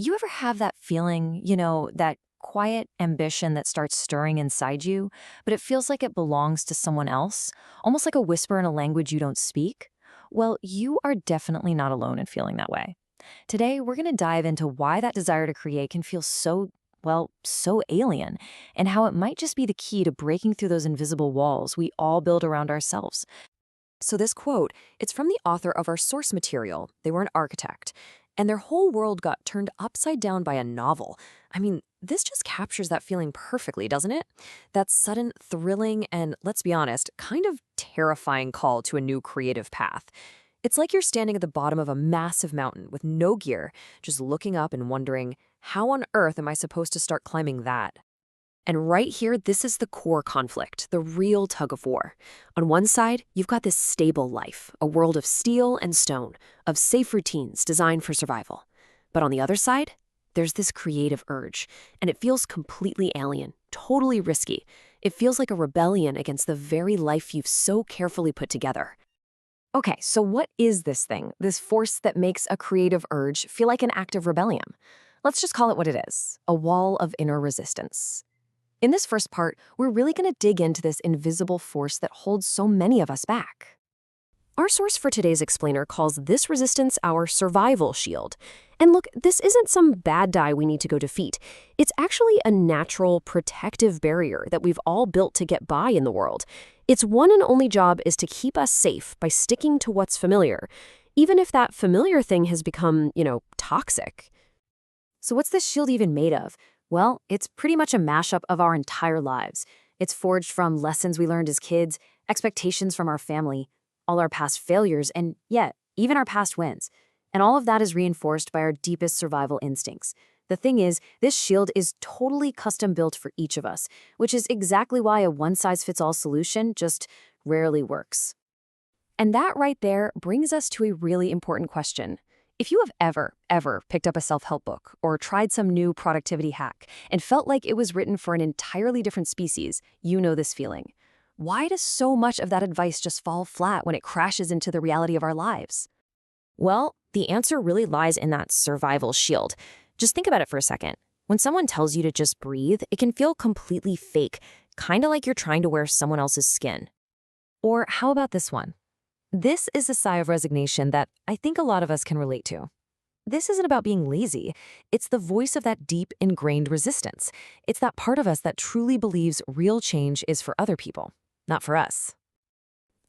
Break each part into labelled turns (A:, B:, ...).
A: You ever have that feeling, that quiet ambition that starts stirring inside you, but it feels like it belongs to someone else, almost like a whisper in a language you don't speak? Well, you are definitely not alone in feeling that way. Today, we're going to dive into why that desire to create can feel so alien, and how it might just be the key to breaking through those invisible walls we all build around ourselves. So this quote, it's from the author of our source material. They were an architect, and their whole world got turned upside down by a novel. I mean, this just captures that feeling perfectly, doesn't it? That sudden, thrilling, and let's be honest, kind of terrifying call to a new creative path. It's like you're standing at the bottom of a massive mountain with no gear, just looking up and wondering, how on earth am I supposed to start climbing that? And right here, this is the core conflict, the real tug of war. On one side, you've got this stable life, a world of steel and stone, of safe routines designed for survival. But on the other side, there's this creative urge, and it feels completely alien, totally risky. It feels like a rebellion against the very life you've so carefully put together. Okay, so what is this thing, this force that makes a creative urge feel like an act of rebellion? Let's just call it what it is, a wall of inner resistance. In this first part, we're really going to dig into this invisible force that holds so many of us back. Our source for today's explainer calls this resistance our survival shield. And look, this isn't some bad guy we need to go defeat. It's actually a natural protective barrier that we've all built to get by in the world. Its one and only job is to keep us safe by sticking to what's familiar, even if that familiar thing has become, toxic. So what's this shield even made of? Well, it's pretty much a mashup of our entire lives. It's forged from lessons we learned as kids, expectations from our family, all our past failures, and yet, even our past wins. And all of that is reinforced by our deepest survival instincts. The thing is, this shield is totally custom built for each of us, which is exactly why a one-size-fits-all solution just rarely works. And that right there brings us to a really important question. If you have ever picked up a self-help book or tried some new productivity hack and felt like it was written for an entirely different species, you know this feeling. Why does so much of that advice just fall flat when it crashes into the reality of our lives? Well, the answer really lies in that survival shield. Just think about it for a second. When someone tells you to just breathe, it can feel completely fake, kind of like you're trying to wear someone else's skin. Or how about this one? This is a sigh of resignation that I think a lot of us can relate to. This isn't about being lazy. It's the voice of that deep, ingrained resistance. It's that part of us that truly believes real change is for other people, not for us.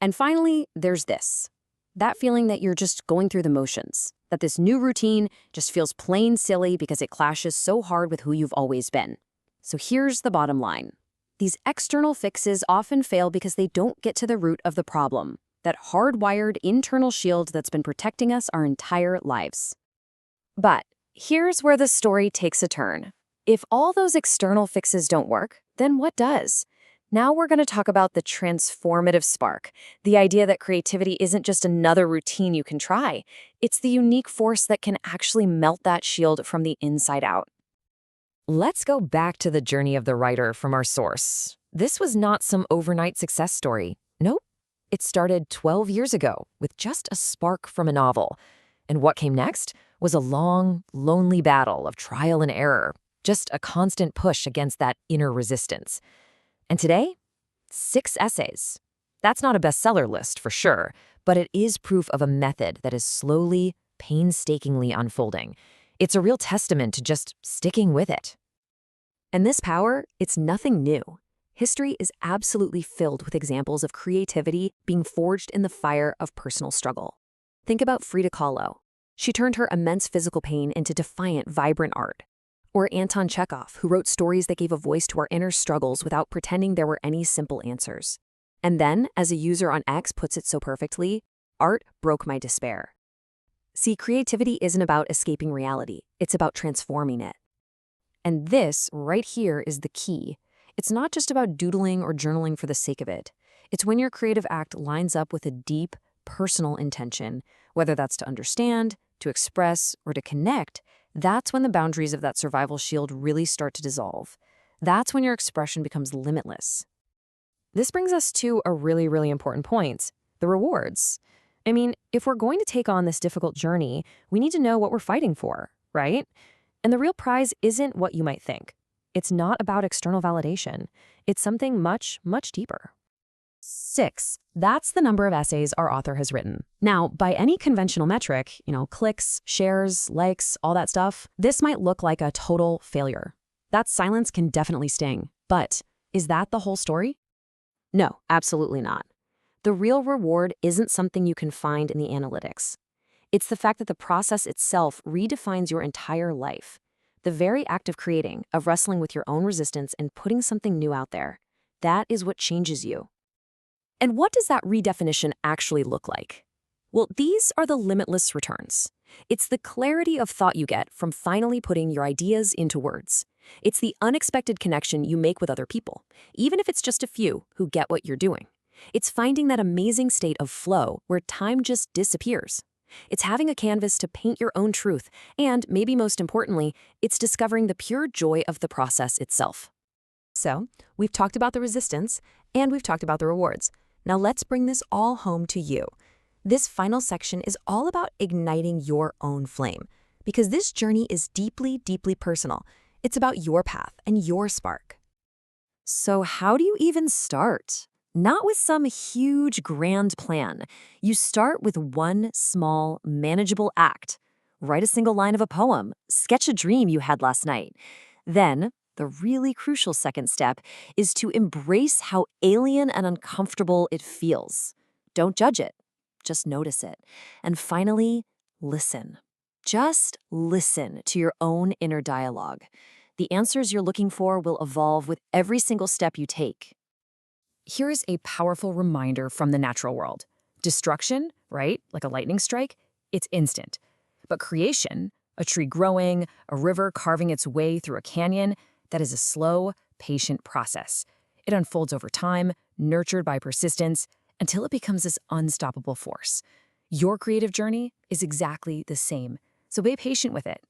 A: And finally, there's this. That feeling that you're just going through the motions, that this new routine just feels plain silly because it clashes so hard with who you've always been. So here's the bottom line. These external fixes often fail because they don't get to the root of the problem, that hardwired internal shield that's been protecting us our entire lives. But here's where the story takes a turn. If all those external fixes don't work, then what does? Now we're going to talk about the transformative spark, the idea that creativity isn't just another routine you can try. It's the unique force that can actually melt that shield from the inside out. Let's go back to the journey of the writer from our source. This was not some overnight success story. Nope. It started 12 years ago with just a spark from a novel. And what came next was a long, lonely battle of trial and error, just a constant push against that inner resistance. And today, 6 essays. That's not a bestseller list for sure, but it is proof of a method that is slowly, painstakingly unfolding. It's a real testament to just sticking with it. And this power, it's nothing new. History is absolutely filled with examples of creativity being forged in the fire of personal struggle. Think about Frida Kahlo. She turned her immense physical pain into defiant, vibrant art. Or Anton Chekhov, who wrote stories that gave a voice to our inner struggles without pretending there were any simple answers. And then, as a user on X puts it so perfectly, art broke my despair. See, creativity isn't about escaping reality. It's about transforming it. And this, right here, is the key. It's not just about doodling or journaling for the sake of it. It's when your creative act lines up with a deep, personal intention, whether that's to understand, to express, or to connect. That's when the boundaries of that survival shield really start to dissolve. That's when your expression becomes limitless. This brings us to a really important point, the rewards. I mean, if we're going to take on this difficult journey, we need to know what we're fighting for, right? And the real prize isn't what you might think. It's not about external validation. It's something much, much deeper. 6. That's the number of essays our author has written. Now, by any conventional metric, clicks, shares, likes, all that stuff, this might look like a total failure. That silence can definitely sting. But is that the whole story? No, absolutely not. The real reward isn't something you can find in the analytics. It's the fact that the process itself redefines your entire life. The very act of creating, of wrestling with your own resistance and putting something new out there, that is what changes you. And what does that redefinition actually look like? Well, these are the limitless returns. It's the clarity of thought you get from finally putting your ideas into words. It's the unexpected connection you make with other people, even if it's just a few who get what you're doing. It's finding that amazing state of flow where time just disappears. It's having a canvas to paint your own truth, and maybe most importantly, it's discovering the pure joy of the process itself. So, we've talked about the resistance, and we've talked about the rewards. Now let's bring this all home to you. This final section is all about igniting your own flame, because this journey is deeply, deeply personal. It's about your path and your spark. So how do you even start? Not with some huge, grand plan. You start with one small, manageable act. Write a single line of a poem. Sketch a dream you had last night. Then, the really crucial second step is to embrace how alien and uncomfortable it feels. Don't judge it. Just notice it. And finally, listen. Just listen to your own inner dialogue. The answers you're looking for will evolve with every single step you take. Here's a powerful reminder from the natural world. Destruction, right, like a lightning strike, it's instant. But creation, a tree growing, a river carving its way through a canyon, that is a slow, patient process. It unfolds over time, nurtured by persistence, until it becomes this unstoppable force. Your creative journey is exactly the same, so be patient with it.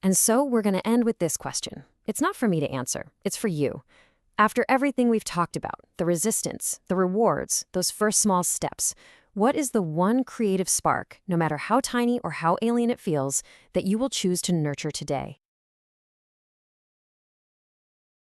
A: And so we're going to end with this question. It's not for me to answer, it's for you. After everything we've talked about, the resistance, the rewards, those first small steps, what is the one creative spark, no matter how tiny or how alien it feels, that you will choose to nurture today?